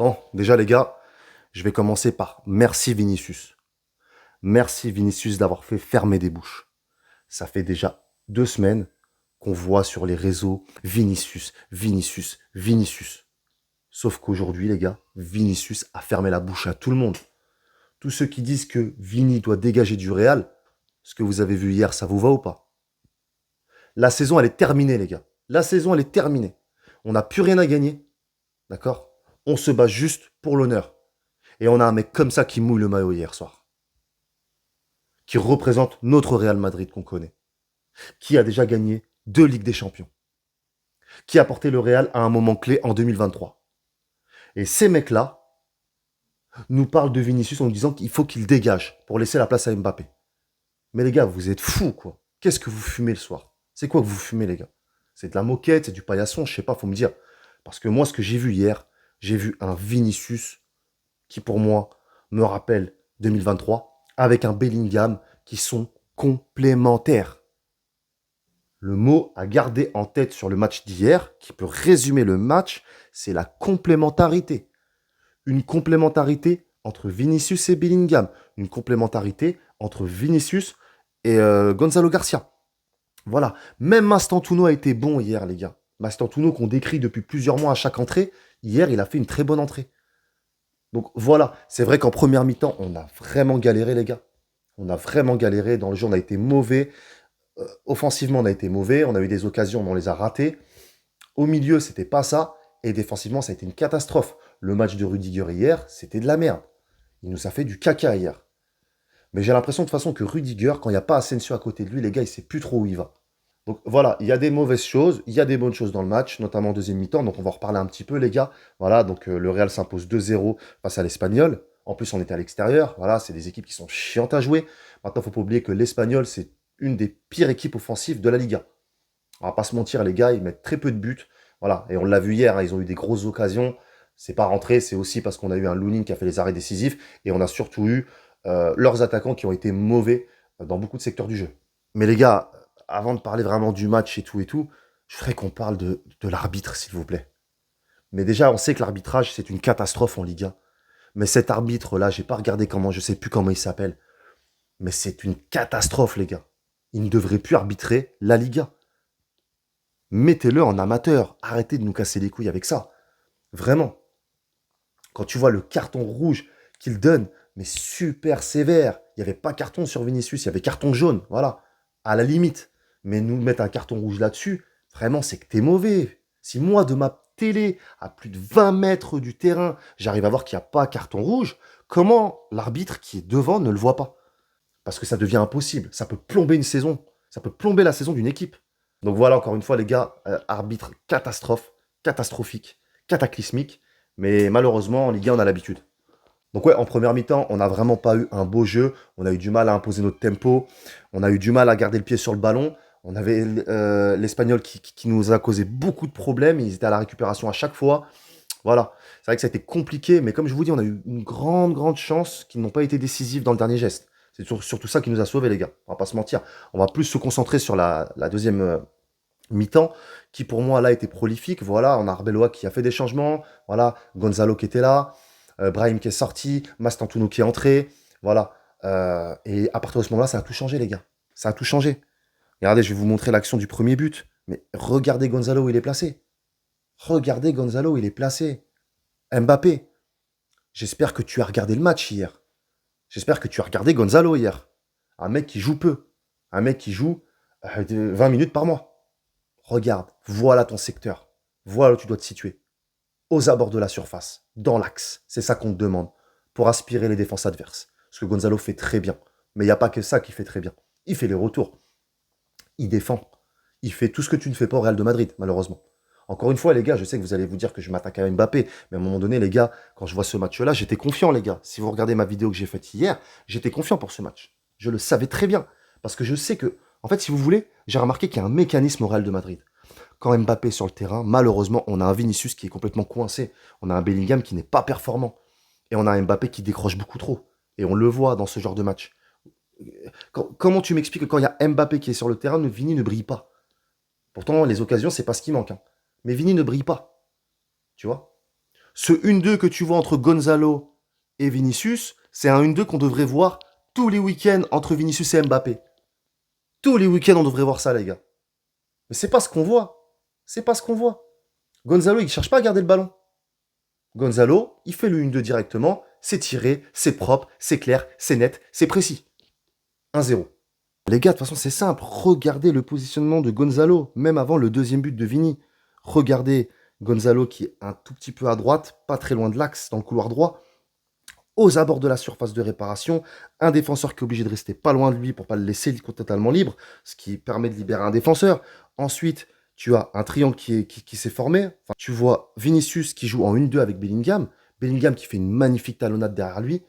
Bon, déjà les gars, je vais commencer par merci Vinicius. Merci Vinicius d'avoir fait fermer des bouches. Ça fait déjà 2 semaines qu'on voit sur les réseaux Vinicius, Vinicius, Vinicius. Sauf qu'aujourd'hui, les gars, Vinicius a fermé la bouche à tout le monde. Tous ceux qui disent que Vini doit dégager du Real, ce que vous avez vu hier, ça vous va ou pas? La saison, elle est terminée, les gars. La saison, elle est terminée. On n'a plus rien à gagner, d'accord? On se bat juste pour l'honneur. Et on a un mec comme ça qui mouille le maillot hier soir, qui représente notre Real Madrid qu'on connaît, qui a déjà gagné 2 Ligues des Champions, qui a porté le Real à un moment clé en 2023. Et ces mecs-là nous parlent de Vinicius en nous disant qu'il faut qu'il dégage pour laisser la place à Mbappé. Mais les gars, vous êtes fous, quoi. Qu'est-ce que vous fumez le soir? C'est quoi que vous fumez, les gars? C'est de la moquette, c'est du paillasson, je sais pas, faut me dire. Parce que moi, ce que j'ai vu hier, j'ai vu un Vinicius qui, pour moi, me rappelle 2023, avec un Bellingham qui sont complémentaires. Le mot à garder en tête sur le match d'hier, qui peut résumer le match, c'est la complémentarité. Une complémentarité entre Vinicius et Bellingham. Une complémentarité entre Vinicius et Gonzalo Garcia. Voilà. Même Mastantuono a été bon hier, les gars. Mastantuono qu'on décrit depuis plusieurs mois à chaque entrée. Hier, il a fait une très bonne entrée. Donc voilà, c'est vrai qu'en première mi-temps, on a vraiment galéré, les gars. On a vraiment galéré. Dans le jeu, on a été mauvais. Offensivement, on a été mauvais. On a eu des occasions, mais on les a ratées. Au milieu, c'était pas ça. Et défensivement, ça a été une catastrophe. Le match de Rudiger hier, c'était de la merde. Il nous a fait du caca hier. Mais j'ai l'impression de toute façon que Rudiger, quand il n'y a pas Asensio à côté de lui, les gars, il sait plus trop où il va. Donc voilà, il y a des mauvaises choses, il y a des bonnes choses dans le match, notamment en deuxième mi-temps. Donc on va en reparler un petit peu, les gars. Voilà, donc le Real s'impose 2-0 face à l'Espagnol. En plus, on était à l'extérieur. Voilà, c'est des équipes qui sont chiantes à jouer. Maintenant, il ne faut pas oublier que l'Espagnol, c'est une des pires équipes offensives de la Liga. On va pas se mentir, les gars, ils mettent très peu de buts. Voilà, et on l'a vu hier, hein, ils ont eu des grosses occasions. C'est pas rentré, c'est aussi parce qu'on a eu un Lunin qui a fait les arrêts décisifs. Et on a surtout eu leurs attaquants qui ont été mauvais dans beaucoup de secteurs du jeu. Mais les gars, avant de parler vraiment du match et tout, je ferais qu'on parle de l'arbitre, s'il vous plaît. Mais déjà, on sait que l'arbitrage, c'est une catastrophe en Liga. Mais cet arbitre-là, j'ai pas regardé comment, je sais plus comment il s'appelle. Mais c'est une catastrophe, les gars. Il ne devrait plus arbitrer la Liga. Mettez-le en amateur. Arrêtez de nous casser les couilles avec ça. Vraiment. Quand tu vois le carton rouge qu'il donne, mais super sévère. Il n'y avait pas carton sur Vinicius, il y avait carton jaune. Voilà. À la limite. Mais nous mettre un carton rouge là-dessus, vraiment, c'est que t'es mauvais. Si moi, de ma télé, à plus de 20 mètres du terrain, j'arrive à voir qu'il n'y a pas carton rouge, comment l'arbitre qui est devant ne le voit pas? Parce que ça devient impossible. Ça peut plomber une saison. Ça peut plomber la saison d'une équipe. Donc voilà, encore une fois, les gars, arbitre catastrophe, catastrophique, cataclysmique. Mais malheureusement, en Ligue 1, on a l'habitude. Donc ouais, en première mi-temps, on n'a vraiment pas eu un beau jeu. On a eu du mal à imposer notre tempo. On a eu du mal à garder le pied sur le ballon. On avait l'Espagnol qui nous a causé beaucoup de problèmes. Ils étaient à la récupération à chaque fois. Voilà. C'est vrai que ça a été compliqué, mais comme je vous dis, on a eu une grande, grande chance qu'ils n'ont pas été décisifs dans le dernier geste. C'est surtout ça qui nous a sauvés, les gars. On va pas se mentir. On va plus se concentrer sur la deuxième mi-temps, qui pour moi là était prolifique. Voilà, on a Arbeloa qui a fait des changements. Voilà, Gonzalo qui était là. Brahim qui est sorti. Mastantuono qui est entré. Voilà. Et à partir de ce moment-là, ça a tout changé, les gars. Ça a tout changé. Regardez, je vais vous montrer l'action du premier but. Mais regardez Gonzalo où il est placé. Regardez Gonzalo où il est placé. Mbappé, j'espère que tu as regardé le match hier. J'espère que tu as regardé Gonzalo hier. Un mec qui joue peu. Un mec qui joue 20 minutes par mois. Regarde, voilà ton secteur. Voilà où tu dois te situer. Aux abords de la surface, dans l'axe. C'est ça qu'on te demande pour aspirer les défenses adverses. Ce que Gonzalo fait très bien. Mais il n'y a pas que ça qu'il fait très bien. Il fait les retours. Il défend. Il fait tout ce que tu ne fais pas au Real de Madrid, malheureusement. Encore une fois, les gars, je sais que vous allez vous dire que je m'attaque à Mbappé, mais à un moment donné, les gars, quand je vois ce match-là, j'étais confiant, les gars. Si vous regardez ma vidéo que j'ai faite hier, j'étais confiant pour ce match. Je le savais très bien. Parce que je sais que, en fait, si vous voulez, j'ai remarqué qu'il y a un mécanisme au Real de Madrid. Quand Mbappé est sur le terrain, malheureusement, on a un Vinicius qui est complètement coincé. On a un Bellingham qui n'est pas performant. Et on a un Mbappé qui décroche beaucoup trop. Et on le voit dans ce genre de match. Comment tu m'expliques que quand il y a Mbappé qui est sur le terrain, Vini ne brille pas? Pourtant, les occasions, c'est pas ce qui manque, hein. Mais Vini ne brille pas. Tu vois? Ce 1-2 que tu vois entre Gonzalo et Vinicius, c'est un 1-2 qu'on devrait voir tous les week-ends entre Vinicius et Mbappé. Tous les week-ends, on devrait voir ça, les gars. Mais c'est pas ce qu'on voit. C'est pas ce qu'on voit. Gonzalo, il cherche pas à garder le ballon. Gonzalo, il fait le 1-2 directement. C'est tiré, c'est propre, c'est clair, c'est net, c'est précis. 1-0. Les gars, de toute façon, c'est simple. Regardez le positionnement de Gonzalo, même avant le deuxième but de Vini. Regardez Gonzalo qui est un tout petit peu à droite, pas très loin de l'axe, dans le couloir droit, aux abords de la surface de réparation. Un défenseur qui est obligé de rester pas loin de lui pour pas le laisser totalement libre, ce qui permet de libérer un défenseur. Ensuite, tu as un triangle qui s'est formé. Enfin, tu vois Vinicius qui joue en 1-2 avec Bellingham. Bellingham qui fait une magnifique talonnade derrière lui.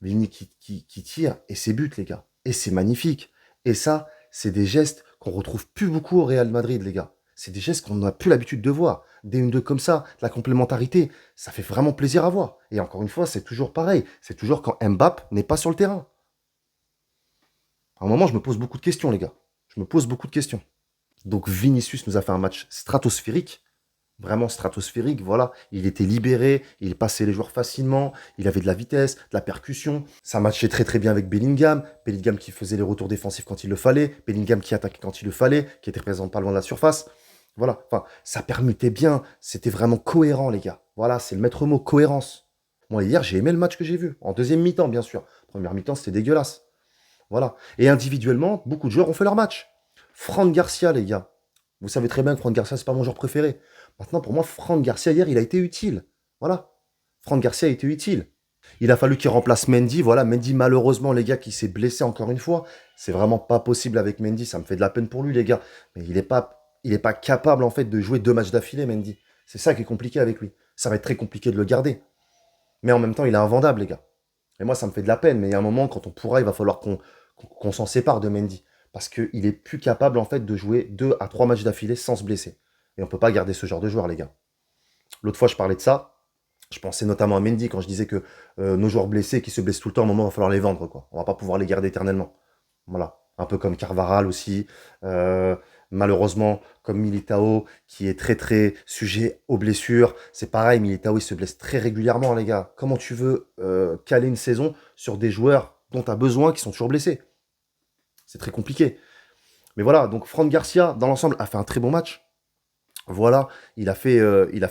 Vini qui tire, et c'est but, les gars. Et c'est magnifique. Et ça, c'est des gestes qu'on retrouve plus beaucoup au Real Madrid, les gars. C'est des gestes qu'on n'a plus l'habitude de voir. Des 1-2 comme ça, de la complémentarité, ça fait vraiment plaisir à voir. Et encore une fois, c'est toujours pareil. C'est toujours quand Mbappé n'est pas sur le terrain. À un moment, je me pose beaucoup de questions, les gars. Je me pose beaucoup de questions. Donc Vinicius nous a fait un match stratosphérique. Vraiment stratosphérique, voilà. Il était libéré, il passait les joueurs facilement, il avait de la vitesse, de la percussion. Ça matchait très très bien avec Bellingham. Bellingham qui faisait les retours défensifs quand il le fallait. Bellingham qui attaquait quand il le fallait, qui était présent pas loin de la surface. Voilà, enfin, ça permutait bien. C'était vraiment cohérent, les gars. Voilà, c'est le maître mot, cohérence. Moi, hier, j'ai aimé le match que j'ai vu. En deuxième mi-temps, bien sûr. Première mi-temps, c'était dégueulasse. Voilà. Et individuellement, beaucoup de joueurs ont fait leur match. Franck Garcia, les gars. Vous savez très bien que Franck Garcia, c'est pas mon joueur préféré. Maintenant, pour moi, Franck Garcia, hier, il a été utile. Voilà. Franck Garcia a été utile. Il a fallu qu'il remplace Mendy. Voilà, Mendy, malheureusement, les gars, qui s'est blessé encore une fois. C'est vraiment pas possible avec Mendy. Ça me fait de la peine pour lui, les gars. Mais il est pas capable, en fait, de jouer 2 matchs d'affilée, Mendy. C'est ça qui est compliqué avec lui. Ça va être très compliqué de le garder. Mais en même temps, il est invendable, les gars. Et moi, ça me fait de la peine. Mais il y a un moment, quand on pourra, il va falloir qu'on s'en sépare de Mendy. Parce qu'il est plus capable, en fait, de jouer 2 à 3 matchs d'affilée sans se blesser. Et on peut pas garder ce genre de joueur, les gars. L'autre fois, je parlais de ça. Je pensais notamment à Mendy quand je disais que nos joueurs blessés qui se blessent tout le temps, à un moment, il va falloir les vendre, quoi. On va pas pouvoir les garder éternellement. Voilà. Un peu comme Carvaral aussi. Malheureusement, comme Militao, qui est très très sujet aux blessures. C'est pareil, Militao, il se blesse très régulièrement, les gars. Comment tu veux caler une saison sur des joueurs dont tu as besoin qui sont toujours blessés? C'est très compliqué. Mais voilà, donc Franck Garcia, dans l'ensemble, a fait un très bon match. Voilà, il a fait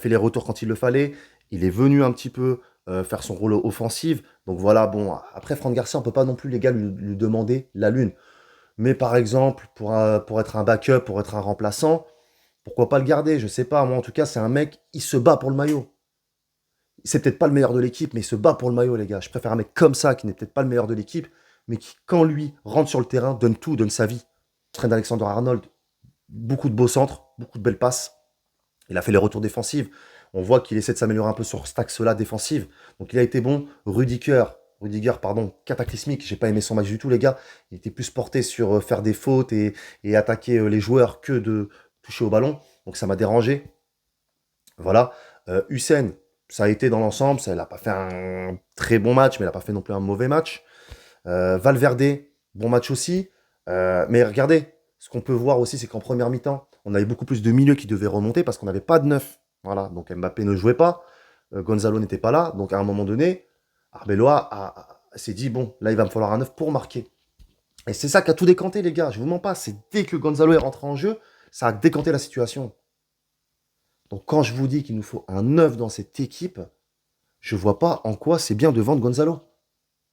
les retours quand il le fallait. Il est venu un petit peu faire son rôle offensif. Donc voilà, bon, après Franck Garcia, on peut pas non plus, les gars, lui demander la lune. Mais par exemple, pour être un backup, pour être un remplaçant, pourquoi pas le garder? Je sais pas. Moi, en tout cas, c'est un mec, il se bat pour le maillot. C'est peut-être pas le meilleur de l'équipe, mais il se bat pour le maillot, les gars. Je préfère un mec comme ça, qui n'est peut-être pas le meilleur de l'équipe, mais qui, quand lui rentre sur le terrain, donne tout, donne sa vie. Train d'Alexander-Arnold, beaucoup de beaux centres, beaucoup de belles passes. Il a fait les retours défensifs. On voit qu'il essaie de s'améliorer un peu sur cet axe-là défensif. Donc il a été bon. Rudiger, pardon, cataclysmique. J'ai pas aimé son match du tout, les gars. Il était plus porté sur faire des fautes et attaquer les joueurs que de toucher au ballon. Donc ça m'a dérangé. Voilà. Hussein, ça a été dans l'ensemble. Il n'a pas fait un très bon match, mais il n'a pas fait non plus un mauvais match. Valverde, bon match aussi. Mais regardez, ce qu'on peut voir aussi, c'est qu'en première mi-temps, on avait beaucoup plus de milieux qui devaient remonter parce qu'on n'avait pas de neuf. Voilà, donc Mbappé ne jouait pas, Gonzalo n'était pas là, donc à un moment donné, Arbeloa s'est dit, bon, là il va me falloir un neuf pour marquer. Et c'est ça qui a tout décanté, les gars, je vous mens pas, c'est dès que Gonzalo est rentré en jeu, ça a décanté la situation. Donc quand je vous dis qu'il nous faut un neuf dans cette équipe, je vois pas en quoi c'est bien de vendre Gonzalo.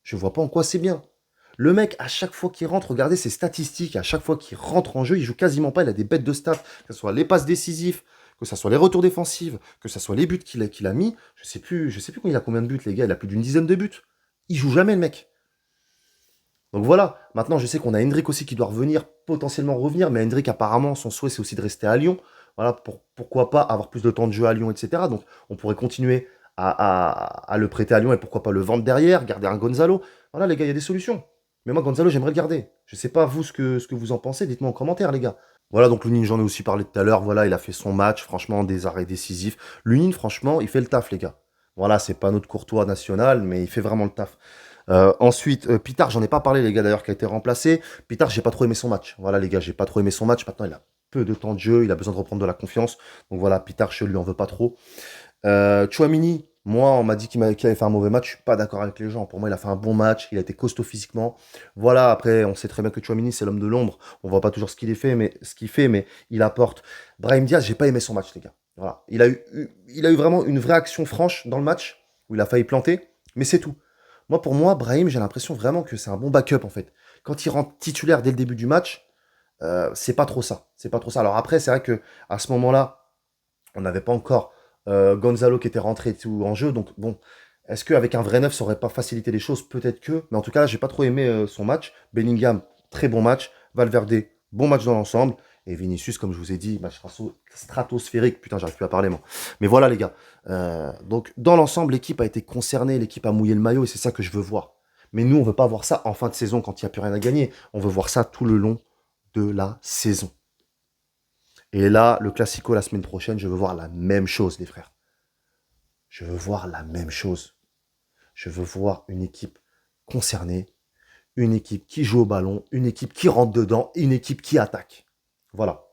Je vois pas en quoi c'est bien. Le mec, à chaque fois qu'il rentre, regardez ses statistiques, à chaque fois qu'il rentre en jeu, il joue quasiment pas, il a des bêtes de stats, que ce soit les passes décisives, que ce soit les retours défensifs, que ce soit les buts qu'il a mis. Je sais plus il a combien de buts, les gars, il a plus d'une dizaine de buts. Il joue jamais, le mec. Donc voilà, maintenant je sais qu'on a Hendrick aussi qui doit revenir, potentiellement revenir, mais Hendrick apparemment, son souhait c'est aussi de rester à Lyon. Voilà, pourquoi pas avoir plus de temps de jeu à Lyon, etc. Donc on pourrait continuer à le prêter à Lyon et pourquoi pas le vendre derrière, garder un Gonzalo. Voilà les gars, il y a des solutions. Mais moi, Gonzalo, j'aimerais le garder. Je sais pas vous ce que vous en pensez, dites-moi en commentaire, les gars. Voilà, donc Lunin, j'en ai aussi parlé tout à l'heure. Voilà, il a fait son match, franchement, des arrêts décisifs. Lunin, franchement, il fait le taf, les gars. Voilà, c'est pas notre Courtois national, mais il fait vraiment le taf. Ensuite, Pitard, j'en ai pas parlé, les gars, d'ailleurs, qui a été remplacé. Pitard, j'ai pas trop aimé son match. Voilà, les gars, j'ai pas trop aimé son match. Maintenant, il a peu de temps de jeu, il a besoin de reprendre de la confiance. Donc voilà, Pitard, je lui en veux pas trop. Chouamini, Moi, on m'a dit qu'il avait fait un mauvais match. Je suis pas d'accord avec les gens. Pour moi, il a fait un bon match. Il a été costaud physiquement. Voilà. Après, on sait très bien que Tchouaméni, c'est l'homme de l'ombre. On voit pas toujours ce qu'il fait, mais il apporte. Brahim Diaz, j'ai pas aimé son match, les gars. Voilà. Il a eu vraiment une vraie action franche dans le match où il a failli planter, mais c'est tout. Pour moi, Brahim, j'ai l'impression vraiment que c'est un bon backup en fait. Quand il rentre titulaire dès le début du match, c'est pas trop ça. C'est pas trop ça. Alors après, c'est vrai que à ce moment-là, on n'avait pas encore Gonzalo qui était rentré et tout en jeu. Donc bon, est-ce qu'avec un vrai neuf, ça aurait pas facilité les choses? Peut-être que. Mais en tout cas, j'ai pas trop aimé son match. Bellingham, très bon match. Valverde, bon match dans l'ensemble. Et Vinicius, comme je vous ai dit, match stratosphérique. Putain, j'arrive plus à parler, moi. Mais voilà, les gars. Donc, dans l'ensemble, l'équipe a été concernée. L'équipe a mouillé le maillot et c'est ça que je veux voir. Mais nous, on veut pas voir ça en fin de saison quand il n'y a plus rien à gagner. On veut voir ça tout le long de la saison. Et là, le Classico la semaine prochaine, je veux voir la même chose, les frères. Je veux voir la même chose. Je veux voir une équipe concernée, une équipe qui joue au ballon, une équipe qui rentre dedans, une équipe qui attaque. Voilà.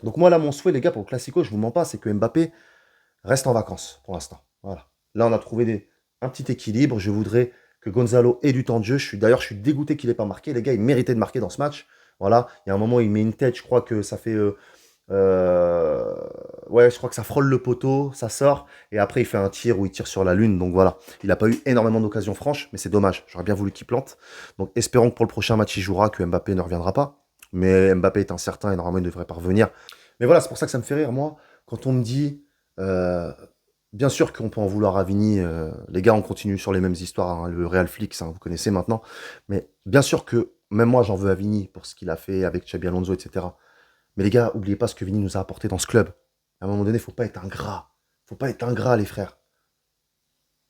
Donc moi, là, mon souhait, les gars, pour le Classico, je vous mens pas, c'est que Mbappé reste en vacances pour l'instant. Voilà. Là, on a trouvé un petit équilibre. Je voudrais que Gonzalo ait du temps de jeu. D'ailleurs, je suis dégoûté qu'il n'ait pas marqué. Les gars, il méritait de marquer dans ce match. Voilà. Il y a un moment, il met une tête. Je crois que ça fait euh, ouais, je crois que ça frôle le poteau, ça sort, et après il fait un tir où il tire sur la lune. Donc voilà, il n'a pas eu énormément d'occasions franches, mais c'est dommage. J'aurais bien voulu qu'il plante. Donc espérons que pour le prochain match il jouera, que Mbappé ne reviendra pas. Mais Mbappé est incertain et normalement il devrait pas revenir. Mais voilà, c'est pour ça que ça me fait rire, moi, quand on me dit, euh, bien sûr qu'on peut en vouloir à Vini, les gars, on continue sur les mêmes histoires, hein, le Real Flix, hein, vous connaissez maintenant. Mais bien sûr que même moi j'en veux à Vini pour ce qu'il a fait avec Xabi Alonso, etc. Mais les gars, oubliez pas ce que Vini nous a apporté dans ce club. À un moment donné, faut pas être ingrat. Faut pas être ingrat, les frères.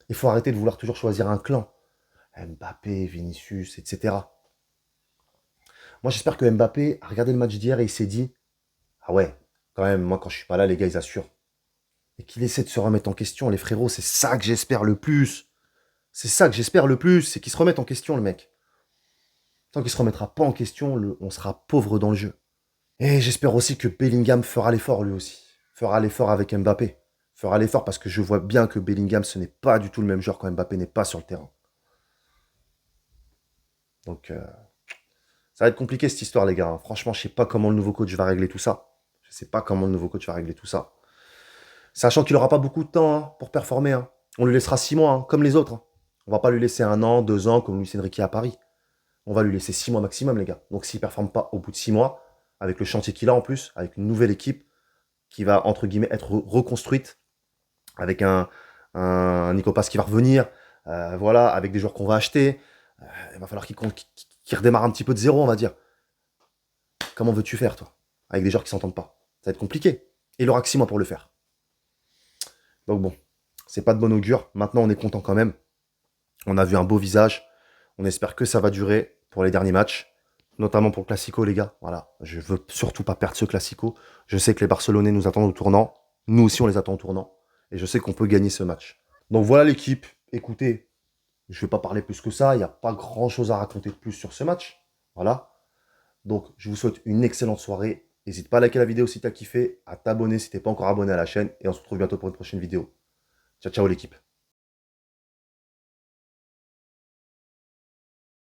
Il faut arrêter de vouloir toujours choisir un clan. Mbappé, Vinicius, etc. Moi, j'espère que Mbappé a regardé le match d'hier et il s'est dit, ah ouais, quand même, moi, quand je suis pas là, les gars, ils assurent. Et qu'il essaie de se remettre en question, les frérots, c'est ça que j'espère le plus. C'est ça que j'espère le plus, c'est qu'il se remette en question, le mec. Tant qu'il se remettra pas en question, on sera pauvre dans le jeu. Et j'espère aussi que Bellingham fera l'effort lui aussi. Fera l'effort avec Mbappé. Fera l'effort parce que je vois bien que Bellingham, ce n'est pas du tout le même joueur quand Mbappé n'est pas sur le terrain. Donc, ça va être compliqué cette histoire, les gars, hein. Franchement, je sais pas comment le nouveau coach va régler tout ça. Je sais pas comment le nouveau coach va régler tout ça. Sachant qu'il n'aura pas beaucoup de temps, hein, pour performer, hein. On lui laissera 6 mois, hein, comme les autres, hein. On va pas lui laisser 1 an, 2 ans, comme Luis Enrique à Paris. On va lui laisser 6 mois maximum, les gars. Donc s'il ne performe pas au bout de 6 mois, avec le chantier qu'il a en plus, avec une nouvelle équipe qui va, entre guillemets, être reconstruite, avec un Nico Pass qui va revenir, voilà, avec des joueurs qu'on va acheter, il va falloir qu'il redémarre un petit peu de zéro, on va dire. Comment veux-tu faire, toi, avec des joueurs qui s'entendent pas? Ça va être compliqué. Et il aura que 6 mois pour le faire. Donc bon, c'est pas de bon augure. Maintenant, on est content quand même. On a vu un beau visage. On espère que ça va durer pour les derniers matchs, notamment pour le Classico, les gars. Voilà, je veux surtout pas perdre ce Classico. Je sais que les Barcelonais nous attendent au tournant. Nous aussi, on les attend au tournant. Et je sais qu'on peut gagner ce match. Donc voilà l'équipe. Écoutez, je ne vais pas parler plus que ça. Il n'y a pas grand-chose à raconter de plus sur ce match. Voilà. Donc, je vous souhaite une excellente soirée. N'hésite pas à liker la vidéo si tu as kiffé, à t'abonner si tu n'es pas encore abonné à la chaîne. Et on se retrouve bientôt pour une prochaine vidéo. Ciao, ciao l'équipe.